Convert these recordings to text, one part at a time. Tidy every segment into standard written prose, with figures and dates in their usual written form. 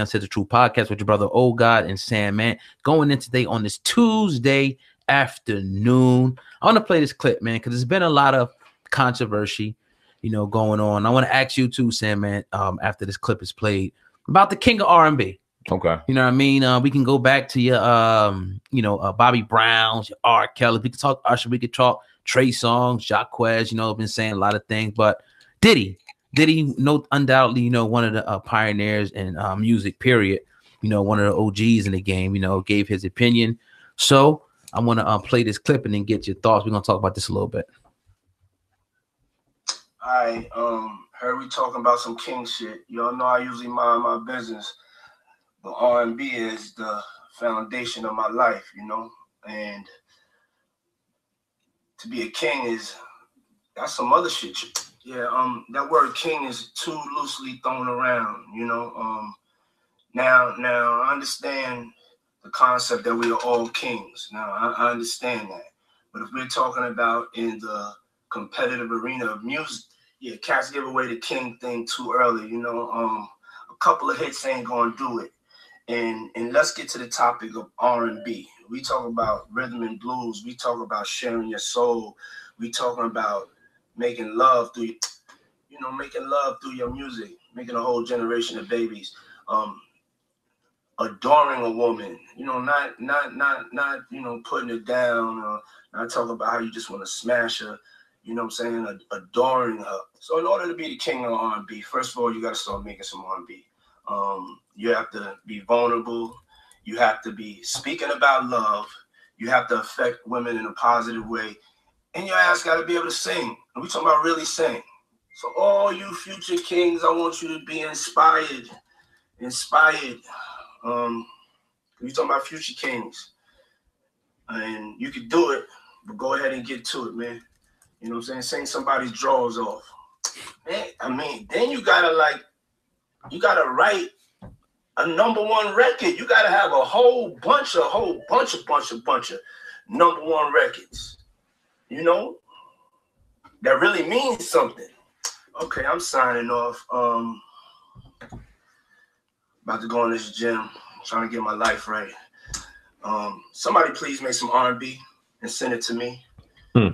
Uncensored True Podcast with your brother Old God and SamAnt. Going in today on this Tuesday afternoon. I want to play this clip, man, because there's been a lot of controversy, you know, going on. I want to ask you too, SamAnt, after this clip is played, about the king of R&B. Okay. You know what I mean? We can go back to your, Bobby Brown's, your R. Kelly. We can talk Usher. We could talk Trey Songz, Jacquez. You know, I've been saying a lot of things, but Diddy, undoubtedly, you know, one of the pioneers in music, period. You know, one of the OGs in the game, you know, gave his opinion. So I want to play this clip and then get your thoughts. We're going to talk about this a little bit. I heard we talking about some king shit. Y'all know I usually mind my business. But R&B is the foundation of my life, you know, and to be a king that's some other shit. Yeah, that word king is too loosely thrown around, you know. Now I understand the concept that we are all kings. Now I understand that, but if we're talking about in the competitive arena of music, yeah, cats give away the king thing too early, you know. A couple of hits ain't gonna do it. And let's get to the topic of R&B. We talk about rhythm and blues. We talk about sharing your soul. We talking about making love through, making love through your music, making a whole generation of babies. Adoring a woman, you know, not putting it down. Not talking about how you just want to smash her. You know what I'm saying? Adoring her. So in order to be the king of R&B, first of all, you got to start making some R&B. You have to be vulnerable. You have to be speaking about love. You have to affect women in a positive way. And your ass got to be able to sing. And we talking about really sing. So all you future kings, I want you to be inspired. We talking about future kings. And you can do it, but go ahead and get to it, man. You know what I'm saying? Sing somebody's drawers off. Man, I mean, then you gotta write a #1 record. You gotta have a whole bunch of #1 records. You know? That really means something. Okay, I'm signing off. About to go in this gym, trying to get my life right. Somebody please make some R&B and send it to me.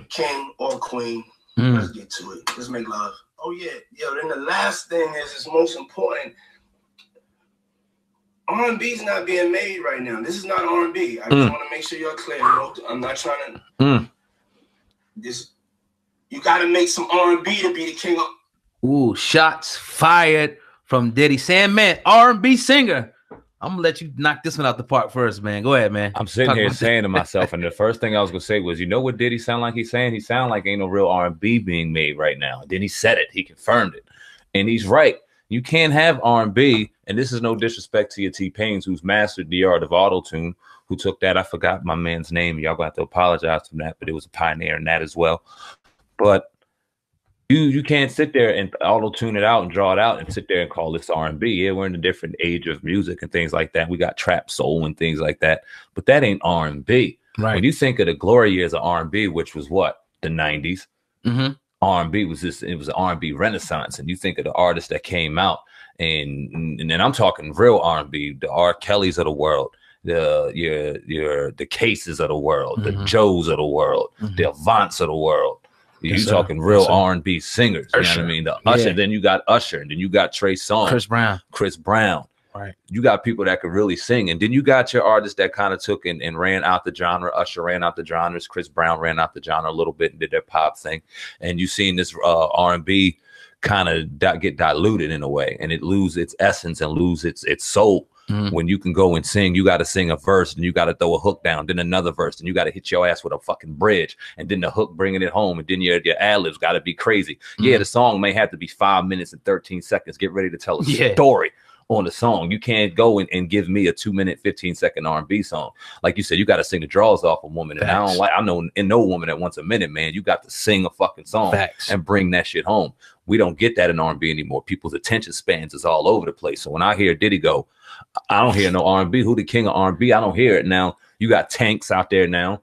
King or queen. Let's get to it. Let's make love. Oh yeah. Then the last thing is most important. R&B is not being made right now. This is not R&B. I just want to make sure you're clear. I'm not trying to. You got to make some R&B to be the king of. Ooh, shots fired from Diddy. SamAnt, R&B singer. I'm gonna let you knock this one out the park first, man. Go ahead, man. I'm sitting here saying to myself, and the first thing I was gonna say was, you know what Diddy sound like? He's saying he sound like ain't no real R&B being made right now. Then he said it. He confirmed it, and he's right. You can't have R&B, and this is no disrespect to your T-Pains, who's mastered the art of auto-tune, who took that. I forgot my man's name. Y'all gonna have to apologize for that, but it was a pioneer in that as well. But you can't sit there and auto-tune it out and draw it out and sit there and call this R&B. Yeah, we're in a different age of music and things like that. We got trap soul and things like that, but that ain't R&B. Right. When you think of the glory years of R&B, which was what? The 90s. R&B was it was an R&B renaissance. And you think of the artists that came out, and then I'm talking real R&B, the R. Kellys of the world, the Cases of the world, the Joes of the world, the Avants of the world. You talking real R&B singers, you know what I mean? The Usher, then you got Usher, and then you got Trey Songz, Chris Brown. Right. You got people that could really sing, and then you got your artists that kind of took and ran out the genre. Usher ran out the genres, Chris Brown ran out the genre a little bit and did their pop thing, and you seen this R&B kind of get diluted in a way, and it lose its essence and lose its soul. When you can go and sing, you got to sing a verse and you got to throw a hook down, then another verse, and you got to hit your ass with a fucking bridge, and then the hook bringing it home, and then your ad-libs got to be crazy. Yeah, the song may have to be 5 minutes and 13 seconds. Get ready to tell a story on the song. You can't go and give me a 2-minute 15-second R&B song. Like you said, you got to sing the draws off a woman. And I know in no woman that wants a minute, man, you got to sing a fucking song and bring that shit home. We don't get that in R&B anymore. People's attention spans is all over the place. So when I hear Diddy go, I don't hear no R&B. Who the king of R&B? I don't hear it. Now you got Tanks out there now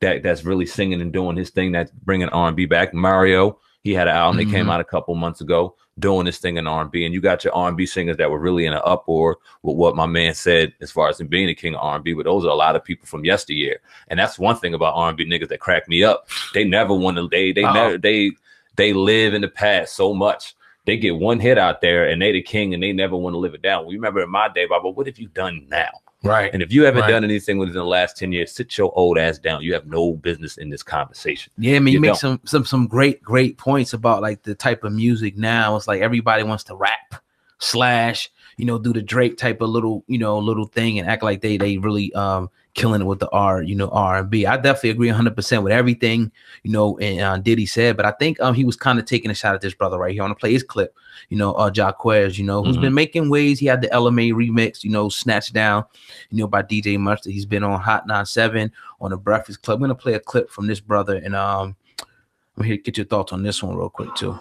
that's really singing and doing his thing, that's bringing R&B back. Mario, He had an album that came out a couple months ago doing this thing in R&B. And you got your R&B singers that were really in an uproar with what my man said as far as him being the king of R&B. But those are a lot of people from yesteryear. And that's one thing about R&B niggas that crack me up. They never want to, they live in the past so much. They get one hit out there and they the king and they never want to live it down. We remember in my day, Baba, what have you done now? Right. And if you haven't done anything within the last 10 years, sit your old ass down. You have no business in this conversation. Yeah, I mean, you make some great points about like the type of music now. It's like everybody wants to rap / do the Drake type of little thing and act like they really killing it with the R&B. I definitely agree 100% with everything, and Diddy said, but I think he was kind of taking a shot at this brother right here. I want to play his clip, Jacquez, who's been making waves. He had the LMA remix, Snatched Down, by DJ Mustard. He's been on Hot 97 on the Breakfast Club. I'm going to play a clip from this brother, and I'm here to get your thoughts on this one real quick too.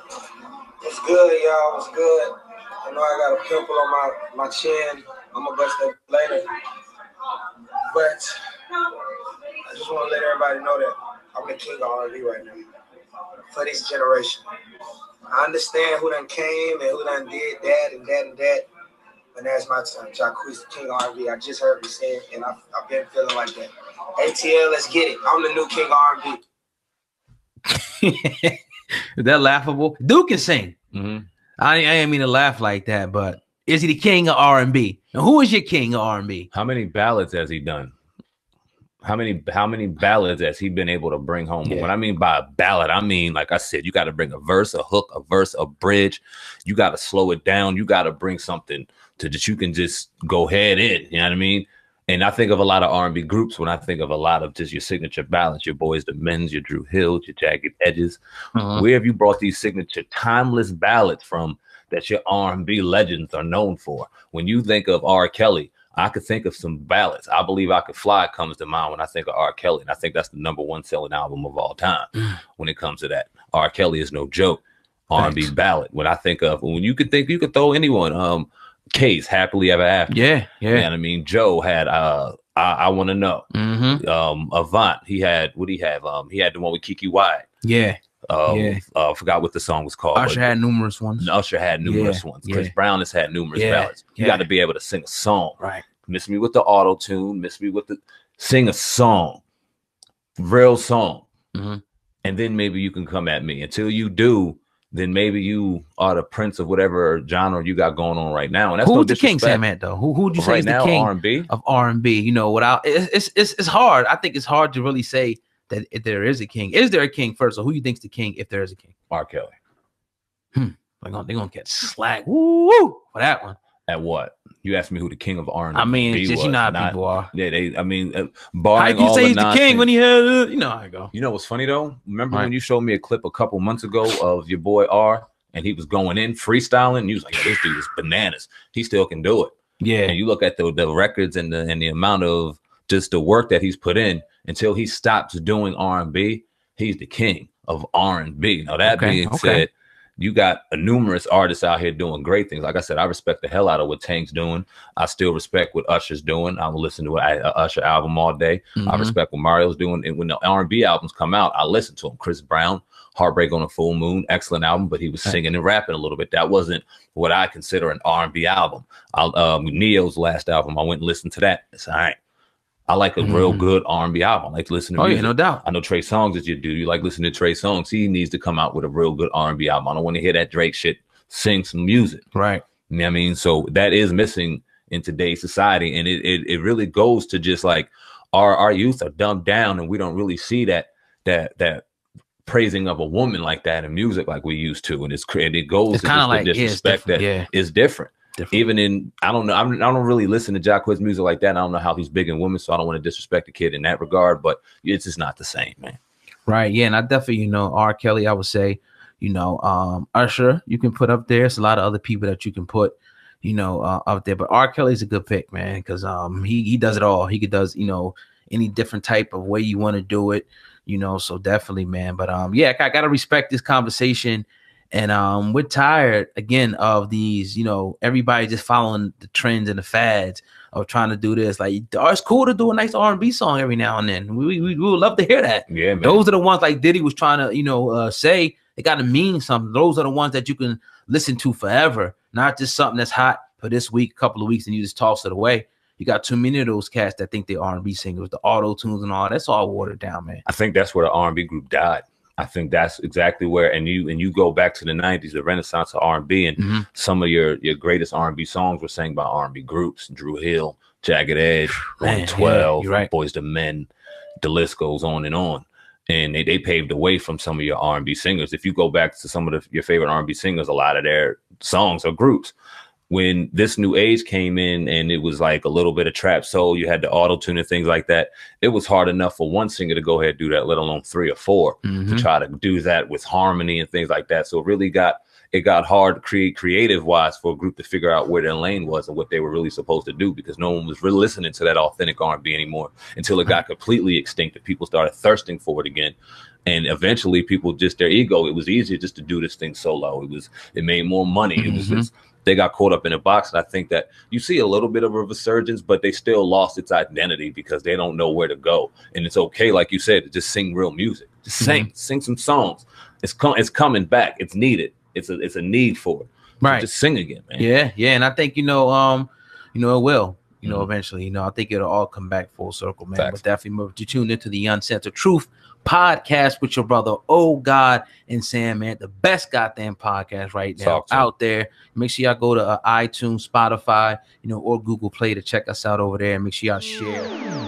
It's good, y'all. It's good. I know I got a pimple on my chin. I'm going to bust that later. But I just want to let everybody know that I'm the king of R&B right now for this generation. I understand who done came and who done did that and that and that, but that's my time. Jacquez, the king of R&B. I just heard me say it, and I've been feeling like that. ATL, let's get it. I'm the new king of R&B. Is that laughable? Dude can sing. I didn't mean to laugh like that, but is he the king of R&B? Now, who is your king of R&B? How many ballads has he done? How many ballads has he been able to bring home? Yeah. When I mean by a ballad, I mean, like I said, you got to bring a verse, a hook, a verse, a bridge. You got to slow it down. You got to bring something to that you can just go head in. You know what I mean? And I think of a lot of R&B groups when I think of a lot of just your signature ballads, your Boys the Men's, your Drew Hills, your Jagged Edges. Where have you brought these signature timeless ballads from that your R&B legends are known for? When you think of R. Kelly, I could think of some ballads. I Believe I Could Fly comes to mind when I think of R. Kelly. And I think that's the #1 selling album of all time when it comes to that. R. Kelly is no joke. R&B ballad. When I think of, when you could think, you could throw anyone. Case, Happily Ever After. Yeah. You know what I mean? Joe had I Want to Know. Avant, he had, what he have? He had the one with Kiki Wyatt. Forgot what the song was called. Usher had numerous ones. Usher had numerous ones. Chris Brown has had numerous ballads. You got to be able to sing a song. Right. Miss me with the auto tune. Miss me with the sing a song, real song, and then maybe you can come at me. Until you do, then maybe you are the prince of whatever genre you got going on right now. And that's who's the king, SamAnt, though? Who would you say is the king R&B? Of R&B? Without it's hard. I think it's hard to really say that if there is a king. Is there a king first? Or who you think's the king if there is a king? R. Kelly. They're gonna get slack. Woo for that one. At what? You asked me who the king of R&B. I mean, it's just, was. How people are. Yeah, barring how you all say the he's the king when he had, how I go. You know what's funny though? Remember when you showed me a clip a couple months ago of your boy R, and he was going in freestyling, and you was like, this dude is bananas. He still can do it. Yeah. And you look at the records and the amount of just the work that he's put in. Until he stops doing R&B, he's the king of R&B. Now that being said, you got numerous artists out here doing great things. Like I said, I respect the hell out of what Tank's doing. I still respect what Usher's doing. I'm listen to an Usher album all day. I respect what Mario's doing. And when the R&B albums come out, I listen to them. Chris Brown, Heartbreak on a Full Moon, excellent album, but he was singing and rapping a little bit. That wasn't what I consider an R&B album. Neo's last album, I went and listened to that. It's all right. I like a real good R&B album. I like to listen to music. Yeah, no doubt. I know Trey Songz is your dude. You like listening to Trey Songz. He needs to come out with a real good R&B album. I don't want to hear that Drake shit. Sing some music. Right. You know what I mean? So that is missing in today's society. And it really goes to just like our youth are dumbed down, and we don't really see that praising of a woman like that in music like we used to. And it goes to just like the disrespect that is different. Even in, I don't know, I don't really listen to Jacquez music like that. I don't know how he's big in women, so I don't want to disrespect the kid in that regard, but it's just not the same, man. Right. Yeah. And I definitely, R. Kelly, I would say, Usher, you can put up there. It's a lot of other people that you can put, up there. But R. Kelly's a good pick, man, because he does it all. He does, any different type of way you want to do it, so definitely, man. But yeah, I got to respect this conversation. And we're tired again of these, everybody just following the trends and the fads of trying to do this. Like, it's cool to do a nice R&B song every now and then. We would love to hear that. Yeah, man. Those are the ones like Diddy was trying to, say It got to mean something. Those are the ones that you can listen to forever, not just something that's hot for this week, couple of weeks, and you just toss it away. You got too many of those cats that think they're R&B singers, the auto tunes and all. That's all watered down, man. I think that's where the R&B group died. I think that's exactly where, and you go back to the 90s, the renaissance of R&B, and some of your greatest R&B songs were sang by R&B groups: Drew Hill, Jagged Edge, 112, yeah, right. Boyz II Men. The list goes on, and they paved the way from some of your R&B singers. If you go back to some of your favorite R&B singers, a lot of their songs are groups. When this new age came in and it was like a little bit of trap soul, you had the auto tune and things like that. It was hard enough for one singer to go ahead and do that, let alone 3 or 4 to try to do that with harmony and things like that. So it really got hard to create creative wise for a group to figure out where their lane was and what they were really supposed to do, because no one was really listening to that authentic R&B anymore until it got completely extinct and people started thirsting for it again. And eventually people just, their ego, it was easier just to do this thing solo. It made more money. It was just, they got caught up in a box. And I think that you see a little bit of a resurgence, but they still lost its identity because they don't know where to go. And it's okay, like you said, to just sing real music. Just sing some songs. It's coming back. It's needed. It's a need for it. Right. So just sing again, man. Yeah. And I think, it will. Eventually, I think it'll all come back full circle, man. Facts. But definitely remember to tune into the Uncensored Truth podcast with your brother, Oh God and SamAnt, the best goddamn podcast right now out there. Make sure y'all go to iTunes, Spotify, or Google Play to check us out over there. And make sure y'all share.